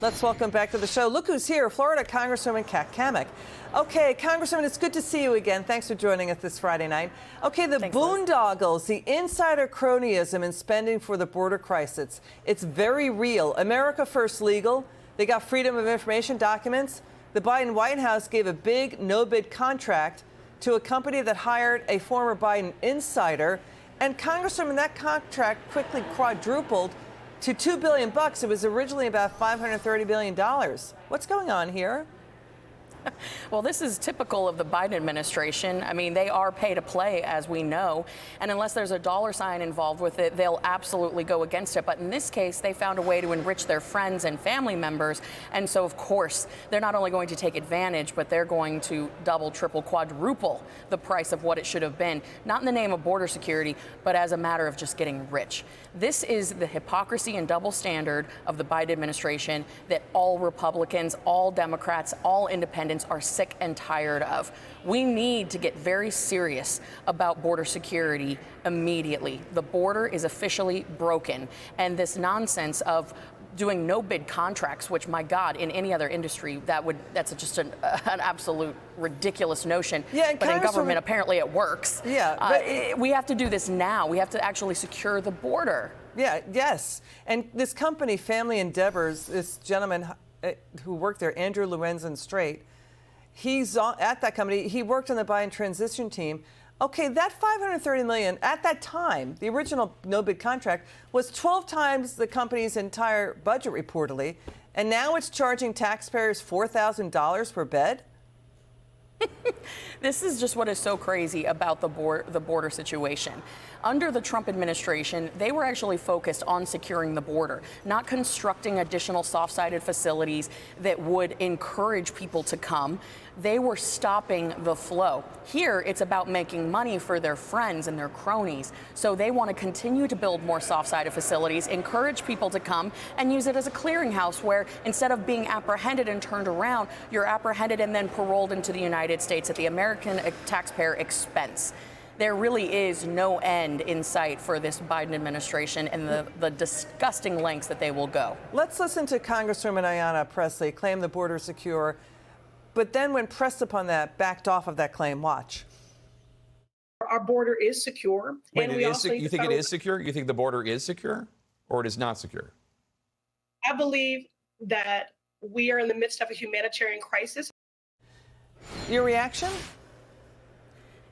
Let's welcome back to the show. Look who's here, Florida Congresswoman Cammack. Okay, Congresswoman, it's good to see you again. Thanks for joining us this Friday night. Okay, the boondoggles, the insider cronyism and spending for the border crisis. It's very real. America First Legal, they got Freedom of Information documents. The Biden White House gave a big no-bid contract to a company that hired a former Biden insider. And Congresswoman, that contract quickly quadrupled to $2 billion. It was originally about $530 billion. What's going on here? Well, this is typical of the Biden administration. I mean, they are pay to play, as we know, and unless there's a dollar sign involved with it, they'll absolutely go against it. But in this case, they found a way to enrich their friends and family members, and so, of course, they're not only going to take advantage, but they're going to double, triple, quadruple the price of what it should have been, not in the name of border security, but as a matter of just getting rich. This is the hypocrisy and double standard of the Biden administration that all Republicans, all Democrats, all independents are sick and tired of. We need to get very serious about border security immediately. The border is officially broken, and this nonsense of doing no-bid contracts, which, my God, in any other industry, that's just an absolute ridiculous notion. Yeah, but in government, apparently it works. Yeah, but we have to do this now. We have to actually secure the border. Yeah, yes. And this company, Family Endeavors, this gentleman who worked there, Andrew Lorenzen-Straight, he's at that company. He worked on the Biden transition team. Okay, that $530 million at that time, the original no-bid contract, was 12 times the company's entire budget, reportedly, and now it's charging taxpayers $4,000 per bed? This is just what is so crazy about the border situation. Under the Trump administration, they were actually focused on securing the border, not constructing additional soft-sided facilities that would encourage people to come. They were stopping the flow. Here, it's about making money for their friends and their cronies. So they want to continue to build more soft-sided facilities, encourage people to come, and use it as a clearinghouse where instead of being apprehended and turned around, you're apprehended and then paroled into the United States at the American taxpayer expense. There really is no end in sight for this Biden administration and the disgusting lengths that they will go. Let's listen to Congresswoman Ayanna Pressley claim the border secure, but then when pressed upon that, backed off of that claim. Watch. Our border is secure. Wait, you think it is secure? You think the border is secure or it is not secure? I believe that we are in the midst of a humanitarian crisis. Your reaction?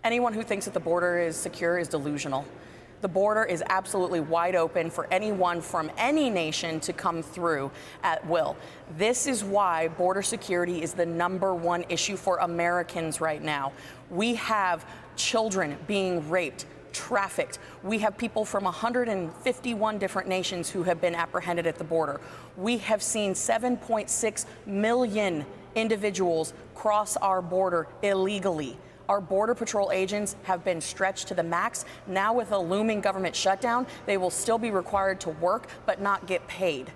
Anyone who thinks that the border is secure is delusional. The border is absolutely wide open for anyone from any nation to come through at will. This is why border security is the #1 issue for Americans right now. We have children being raped, trafficked. We have people from 151 different nations who have been apprehended at the border. We have seen 7.6 million individuals cross our border illegally. Our Border Patrol agents have been stretched to the max. Now with a looming government shutdown, they will still be required to work but not get paid.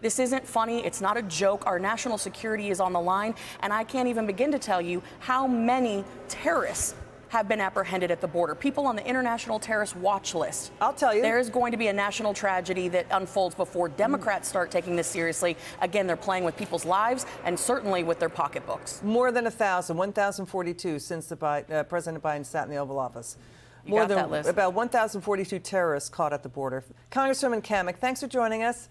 This isn't funny. It's not a joke. Our national security is on the line, and I can't even begin to tell you how many terrorists have been apprehended at the border. People on the international terrorist watch list. I'll tell you. There is going to be a national tragedy that unfolds before Democrats start taking this seriously. Again, they're playing with people's lives and certainly with their pocketbooks. More than 1,042 since President Biden sat in the Oval Office. More than about 1,042 terrorists caught at the border. Congresswoman Cammack, thanks for joining us.